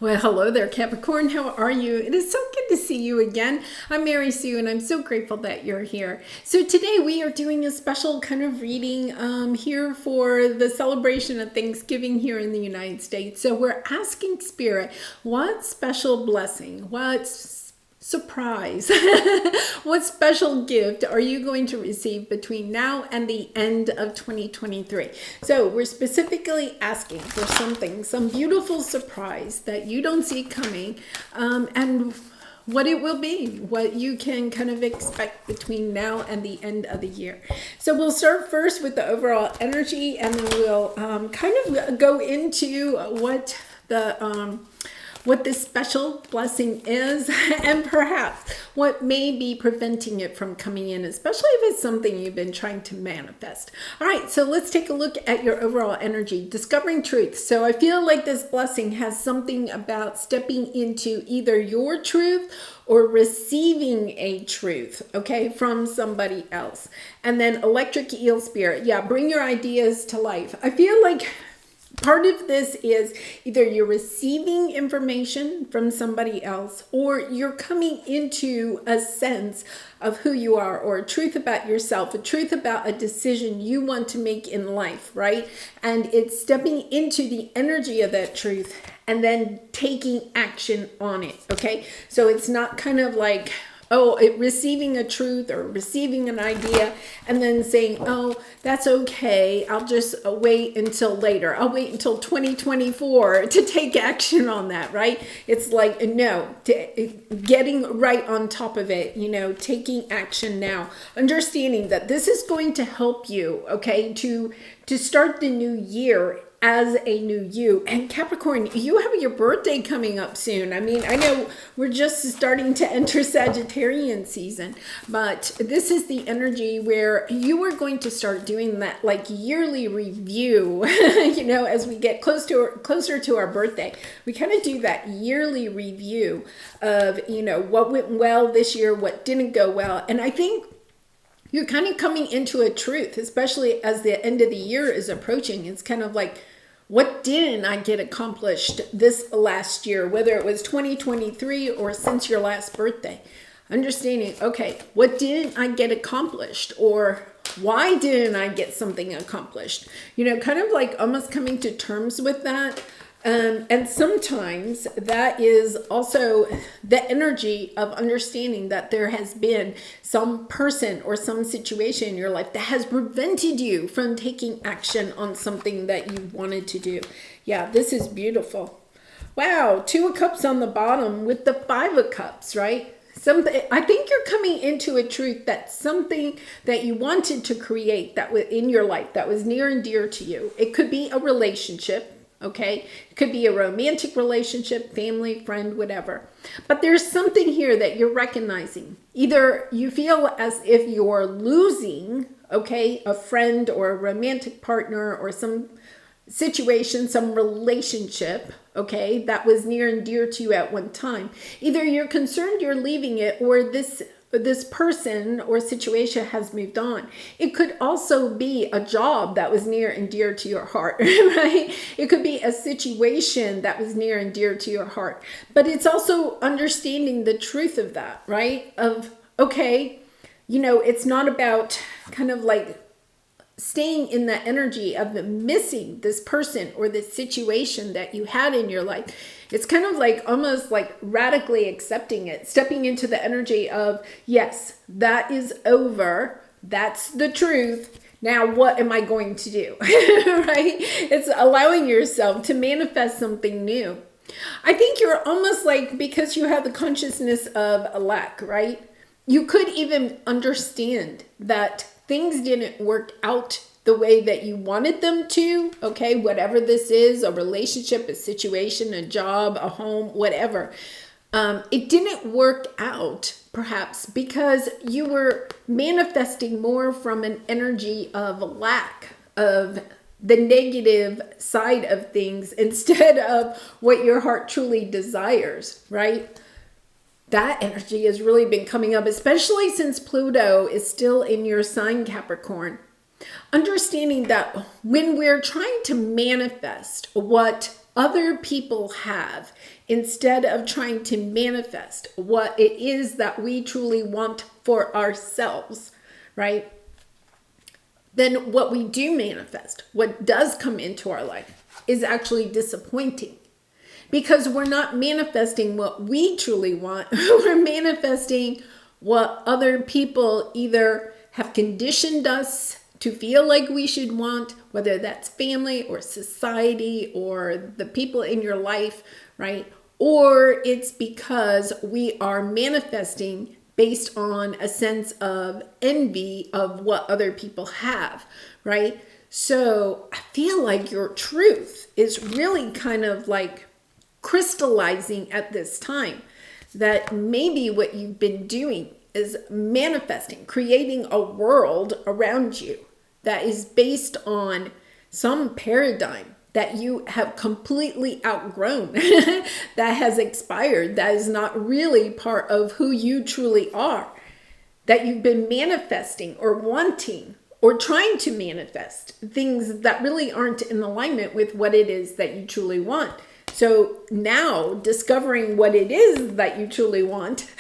Well, hello there, Capricorn. How are you? It is so good to see you again. I'm Mary Sue, and I'm so grateful that you're here. So today we are doing a special kind of reading here for the celebration of Thanksgiving here in the United States. So we're asking Spirit, what special blessing, what surprise, what special gift are you going to receive between now and the end of 2023? So we're specifically asking for something, some beautiful surprise that you don't see coming, and what it will be, what you can kind of expect between now and the end of the year. So we'll start first with the overall energy, and then we'll kind of go into what this special blessing is, and perhaps what may be preventing it from coming in, especially if it's something you've been trying to manifest. All right, so let's take a look at your overall energy. Discovering truth. So I feel like this blessing has something about stepping into either your truth or receiving a truth, okay, from somebody else. And then electric eel spirit. Yeah, bring your ideas to life. I feel like part of this is either you're receiving information from somebody else, or you're coming into a sense of who you are, or a truth about yourself, a truth about a decision you want to make in life, right? And it's stepping into the energy of that truth and then taking action on it, okay? So it's not kind of like, receiving a truth or receiving an idea and then saying, oh, that's okay, I'll just wait until later. I'll wait until 2024 to take action on that, right? It's like, no, getting right on top of it, taking action now. Understanding that this is going to help you, okay, to start the new year as a new you. And Capricorn, you have your birthday coming up soon. I mean, I know we're just starting to enter Sagittarian season, but this is the energy where you are going to start doing that like yearly review, as we get closer to our birthday. We kind of do that yearly review of, what went well this year, what didn't go well. And I think you're kind of coming into a truth, especially as the end of the year is approaching. It's kind of like, what didn't I get accomplished this last year, whether it was 2023 or since your last birthday? Understanding, okay, what didn't I get accomplished, or why didn't I get something accomplished? Kind of like almost coming to terms with that. And sometimes that is also the energy of understanding that there has been some person or some situation in your life that has prevented you from taking action on something that you wanted to do. Yeah, this is beautiful. Wow, 2 of Cups on the bottom with the 5 of Cups, right? I think you're coming into a truth that something that you wanted to create that was in your life that was near and dear to you. It could be a relationship. Okay, it could be a romantic relationship, family, friend, whatever. But there's something here that you're recognizing. Either you feel as if you're losing, okay, a friend or a romantic partner or some situation, some relationship, okay, that was near and dear to you at one time. Either you're concerned you're leaving it, or this person or situation has moved on. It could also be a job that was near and dear to your heart, right? It could be a situation that was near and dear to your heart. But it's also understanding the truth of that, right? Of, okay, it's not about kind of like staying in the energy of missing this person or this situation that you had in your life. It's kind of like almost like radically accepting it, stepping into the energy of, yes, that is over. That's the truth. Now, what am I going to do? Right? It's allowing yourself to manifest something new. I think you're almost like, because you have the consciousness of a lack, right? You could even understand that things didn't work out the way that you wanted them to, okay? Whatever this is, a relationship, a situation, a job, a home, whatever. It didn't work out, perhaps, because you were manifesting more from an energy of lack, of the negative side of things, instead of what your heart truly desires, right? That energy has really been coming up, especially since Pluto is still in your sign, Capricorn. Understanding that when we're trying to manifest what other people have, instead of trying to manifest what it is that we truly want for ourselves, right? Then what we do manifest, what does come into our life, is actually disappointing. Because we're not manifesting what we truly want. We're manifesting what other people either have conditioned us to feel like we should want, whether that's family or society or the people in your life, right? Or it's because we are manifesting based on a sense of envy of what other people have, right? So I feel like your truth is really kind of like crystallizing at this time, that maybe what you've been doing is manifesting, creating a world around you that is based on some paradigm that you have completely outgrown, that has expired, that is not really part of who you truly are, that you've been manifesting or wanting or trying to manifest things that really aren't in alignment with what it is that you truly want. So now discovering what it is that you truly want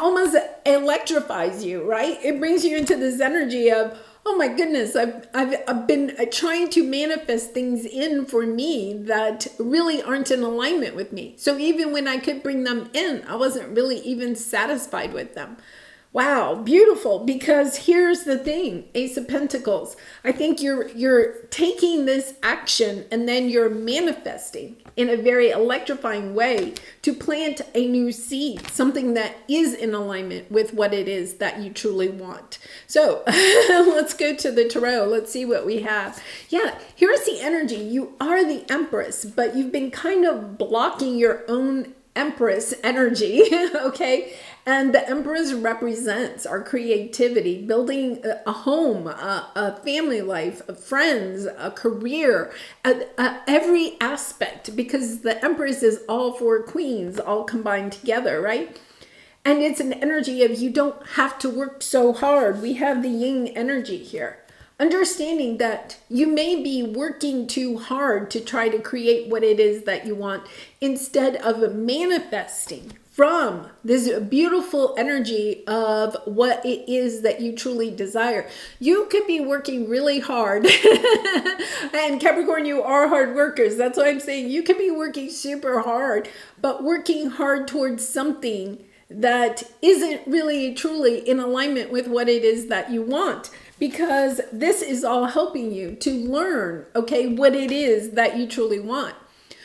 almost electrifies you, right? It brings you into this energy of, oh my goodness, I've been trying to manifest things in for me that really aren't in alignment with me. So even when I could bring them in, I wasn't really even satisfied with them. Wow, beautiful. Because here's the thing, Ace of Pentacles. I think you're taking this action and then you're manifesting in a very electrifying way to plant a new seed, something that is in alignment with what it is that you truly want. So let's go to the tarot. Let's see what we have. Yeah, here's the energy. You are the Empress, but you've been kind of blocking your own Empress energy, okay? And the Empress represents our creativity, building a home, a family life, friends, a career, every aspect, because the Empress is all four queens all combined together, right? And it's an energy of you don't have to work so hard. We have the yin energy here. Understanding that you may be working too hard to try to create what it is that you want, instead of manifesting from this beautiful energy of what it is that you truly desire. You could be working really hard. And Capricorn, you are hard workers. That's why I'm saying you could be working super hard, but working hard towards something that isn't really truly in alignment with what it is that you want. Because this is all helping you to learn, okay, what it is that you truly want.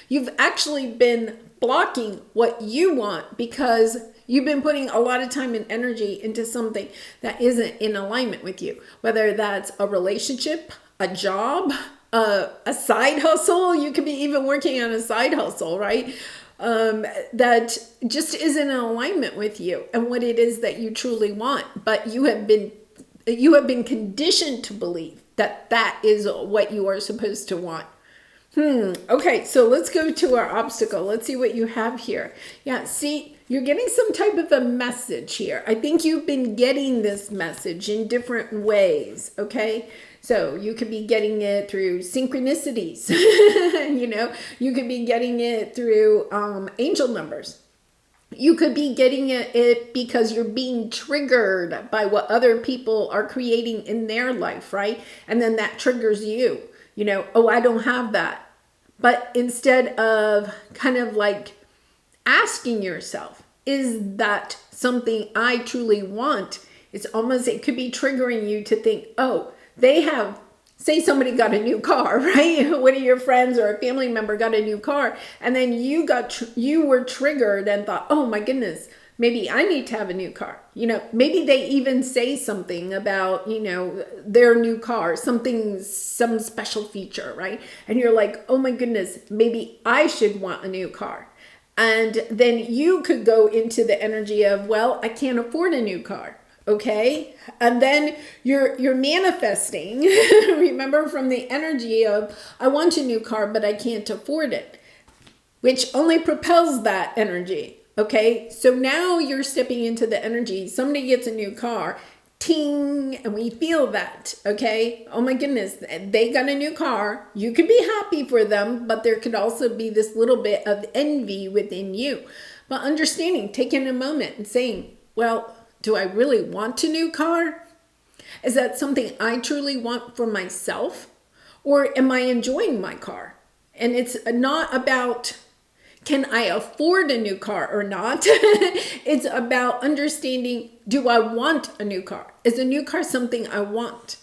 You've actually been blocking what you want because you've been putting a lot of time and energy into something that isn't in alignment with you. Whether that's a relationship, a job, a side hustle. You could be even working on a side hustle, right? That just isn't in alignment with you and what it is that you truly want. But you have been conditioned to believe that that is what you are supposed to want. Okay, so let's go to our obstacle. Let's see what you have here. Yeah, see, you're getting some type of a message here. I think you've been getting this message in different ways, okay? So you could be getting it through synchronicities. You could be getting it through angel numbers. You could be getting it because you're being triggered by what other people are creating in their life, right? And then that triggers you. Oh, I don't have that. But instead of kind of like asking yourself, is that something I truly want? It could be triggering you to think, oh, they have, say somebody got a new car, right? One of your friends or a family member got a new car, and then you were triggered and thought, oh my goodness, maybe I need to have a new car. Maybe they even say something about, their new car, some special feature, right? And you're like, oh my goodness, maybe I should want a new car. And then you could go into the energy of, well, I can't afford a new car. Okay. And then you're manifesting, remember, from the energy of, I want a new car, but I can't afford it, which only propels that energy. Okay. So now you're stepping into the energy. Somebody gets a new car, ting, and we feel that, okay? Oh my goodness, they got a new car. You could be happy for them, but there could also be this little bit of envy within you. But understanding, taking a moment and saying, well, do I really want a new car? Is that something I truly want for myself? Or am I enjoying my car? And it's not about, can I afford a new car or not? It's about understanding, do I want a new car? Is a new car something I want?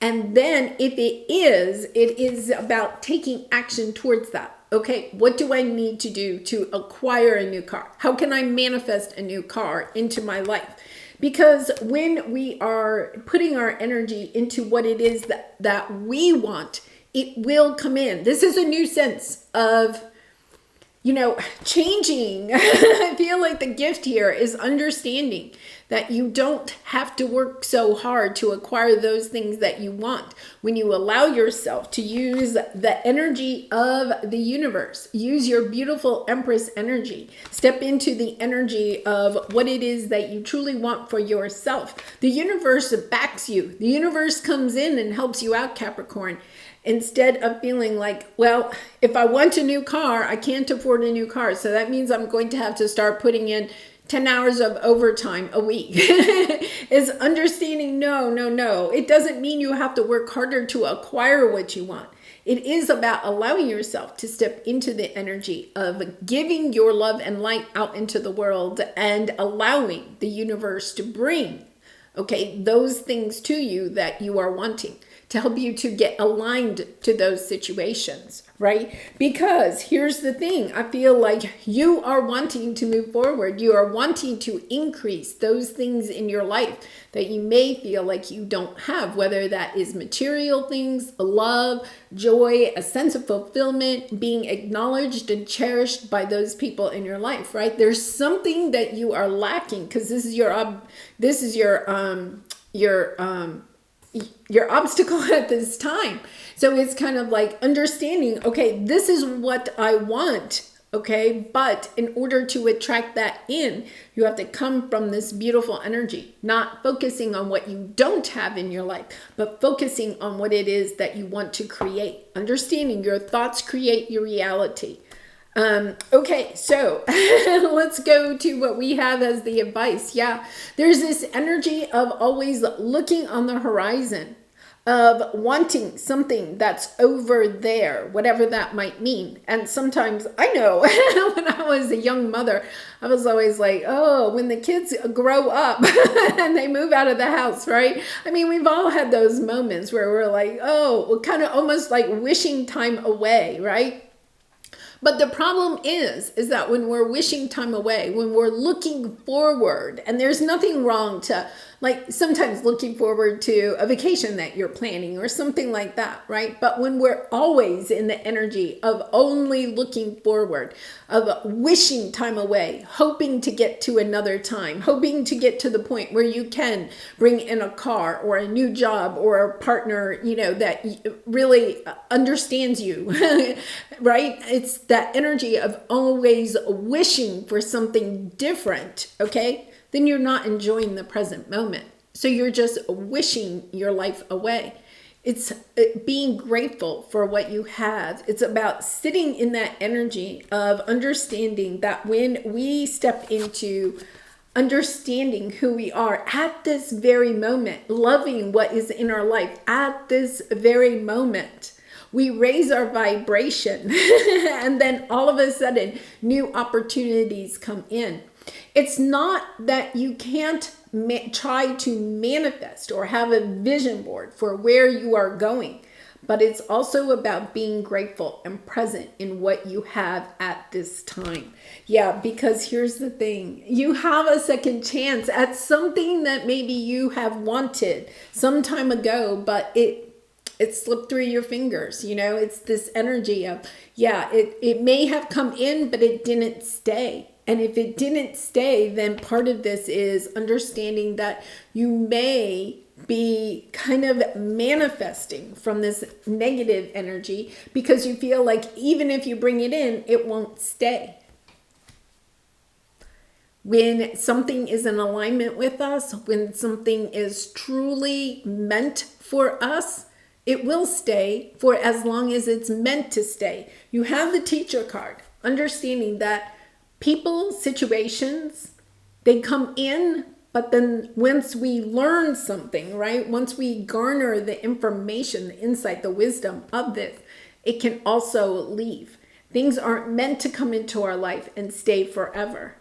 And then if it is about taking action towards that. Okay, what do I need to do to acquire a new car? How can I manifest a new car into my life? Because when we are putting our energy into what it is that we want, it will come in. This is a new sense of, changing. I feel like the gift here is understanding that you don't have to work so hard to acquire those things that you want. When you allow yourself to use the energy of the universe, use your beautiful Empress energy, step into the energy of what it is that you truly want for yourself. The universe backs you. The universe comes in and helps you out, Capricorn. Instead of feeling like, well, if I want a new car, I can't afford a new car. So that means I'm going to have to start putting in 10 hours of overtime a week. Is understanding, no. It doesn't mean you have to work harder to acquire what you want. It is about allowing yourself to step into the energy of giving your love and light out into the world and allowing the universe to bring, those things to you that you are wanting, to help you to get aligned to those situations, right? Because here's the thing, I feel like you are wanting to move forward. You are wanting to increase those things in your life that you may feel like you don't have, whether that is material things, love, joy, a sense of fulfillment, being acknowledged and cherished by those people in your life, right? There's something that you are lacking because this is your obstacle at this time. So it's kind of like understanding, this is what I want, but in order to attract that in, you have to come from this beautiful energy, not focusing on what you don't have in your life, but focusing on what it is that you want to create. Understanding your thoughts create your reality. So let's go to what we have as the advice. Yeah, there's this energy of always looking on the horizon, of wanting something that's over there, whatever that might mean. And sometimes, I know, when I was a young mother, I was always like, oh, when the kids grow up and they move out of the house, right? I mean, we've all had those moments where we're like, oh, we're kind of almost like wishing time away, right? But the problem is that when we're wishing time away, when we're looking forward, and there's nothing wrong to, like, sometimes looking forward to a vacation that you're planning or something like that, right? But when we're always in the energy of only looking forward, of wishing time away, hoping to get to another time, hoping to get to the point where you can bring in a car or a new job or a partner, that really understands you, right? It's that energy of always wishing for something different, then you're not enjoying the present moment. So you're just wishing your life away. It's being grateful for what you have. It's about sitting in that energy of understanding that when we step into understanding who we are at this very moment, loving what is in our life at this very moment, we raise our vibration and then all of a sudden new opportunities come in. It's not that you can't try to manifest or have a vision board for where you are going, but it's also about being grateful and present in what you have at this time. Yeah, because here's the thing. You have a second chance at something that maybe you have wanted some time ago, but it slipped through your fingers. It's this energy of, it may have come in, but it didn't stay. And if it didn't stay, then part of this is understanding that you may be kind of manifesting from this negative energy because you feel like even if you bring it in, it won't stay. When something is in alignment with us, when something is truly meant for us, it will stay for as long as it's meant to stay. You have the teacher card, understanding that people, situations, they come in, but then once we learn something, right? Once we garner the information, the insight, the wisdom of this, it can also leave. Things aren't meant to come into our life and stay forever.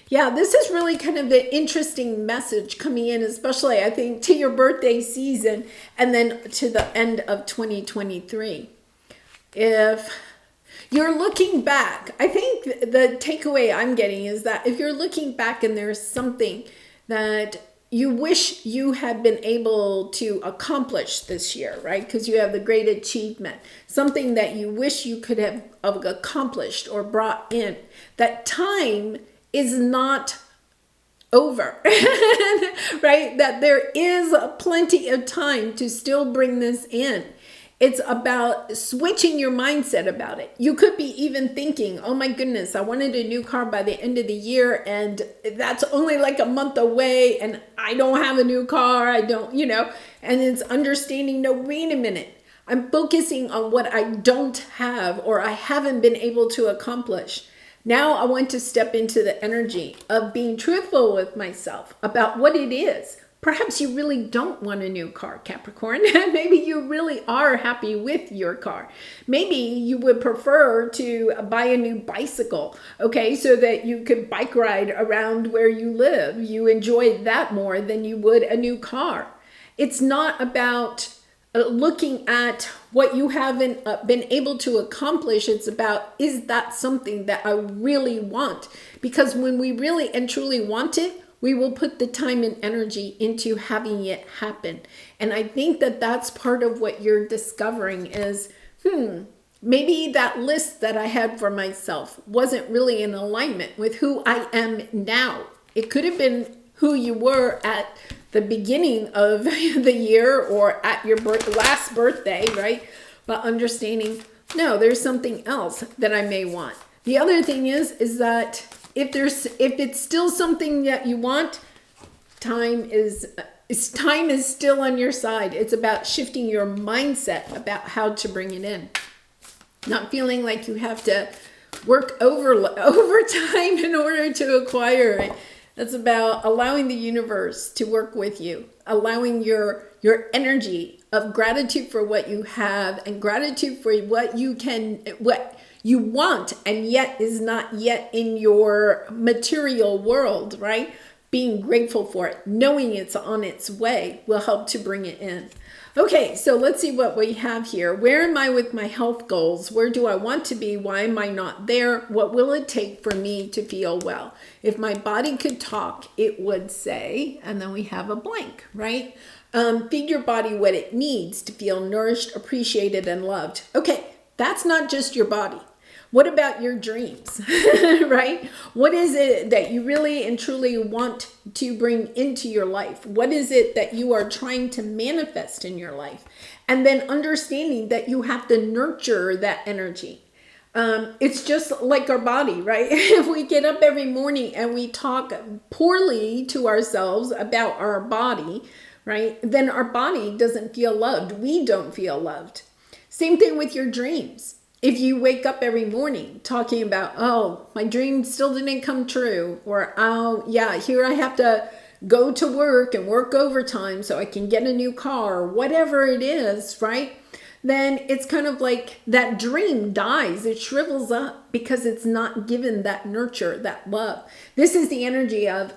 Yeah, this is really kind of the interesting message coming in, especially I think to your birthday season and then to the end of 2023. If you're looking back, I think the takeaway I'm getting is that if you're looking back and there's something that you wish you had been able to accomplish this year, right? Because you have the great achievement, something that you wish you could have accomplished or brought in, that time is not over, right? That there is plenty of time to still bring this in. It's about switching your mindset about it. You could be even thinking, oh my goodness, I wanted a new car by the end of the year and that's only like a month away and I don't have a new car. I don't, and it's understanding, no, wait a minute. I'm focusing on what I don't have or I haven't been able to accomplish. Now I want to step into the energy of being truthful with myself about what it is. Perhaps you really don't want a new car, Capricorn. Maybe you really are happy with your car. Maybe you would prefer to buy a new bicycle, okay, so that you could bike ride around where you live. You enjoy that more than you would a new car. It's not about looking at what you haven't been able to accomplish. It's about, is that something that I really want? Because when we really and truly want it, we will put the time and energy into having it happen. And I think that that's part of what you're discovering is, maybe that list that I had for myself wasn't really in alignment with who I am now. It could have been who you were at the beginning of the year or at your last birthday, right? But understanding, no, there's something else that I may want. The other thing is that if it's still something that you want, time is still on your side. It's about shifting your mindset about how to bring it in. Not feeling like you have to work overtime in order to acquire it. It's about allowing the universe to work with you, allowing your energy of gratitude for what you have and gratitude for what you want and yet is not yet in your material world, right? Being grateful for it, knowing it's on its way will help to bring it in. Okay, so let's see what we have here. Where am I with my health goals? Where do I want to be? Why am I not there? What will it take for me to feel well? If my body could talk, it would say, and then we have a blank, right? Feed your body what it needs to feel nourished, appreciated, and loved. Okay, that's not just your body. What about your dreams, right? What is it that you really and truly want to bring into your life? What is it that you are trying to manifest in your life? And then understanding that you have to nurture that energy. It's just like our body, right? If we get up every morning and we talk poorly to ourselves about our body, right? Then our body doesn't feel loved. We don't feel loved. Same thing with your dreams. If you wake up every morning talking about, oh, my dream still didn't come true, or, oh, yeah, here I have to go to work and work overtime so I can get a new car, or whatever it is, right? Then it's kind of like that dream dies. It shrivels up because it's not given that nurture, that love. This is the energy of,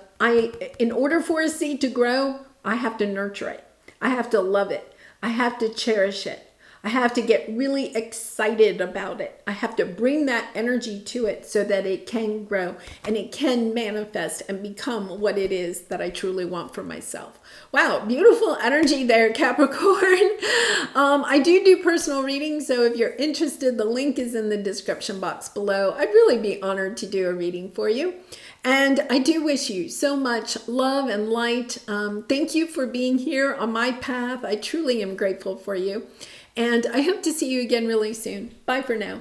in order for a seed to grow, I have to nurture it. I have to love it. I have to cherish it. I have to get really excited about it. I have to bring that energy to it so that it can grow and it can manifest and become what it is that I truly want for myself. Wow, beautiful energy there, Capricorn. I do personal readings, so if you're interested, the link is in the description box below. I'd really be honored to do a reading for you. And I do wish you so much love and light. Thank you for being here on my path. I truly am grateful for you. And I hope to see you again really soon. Bye for now.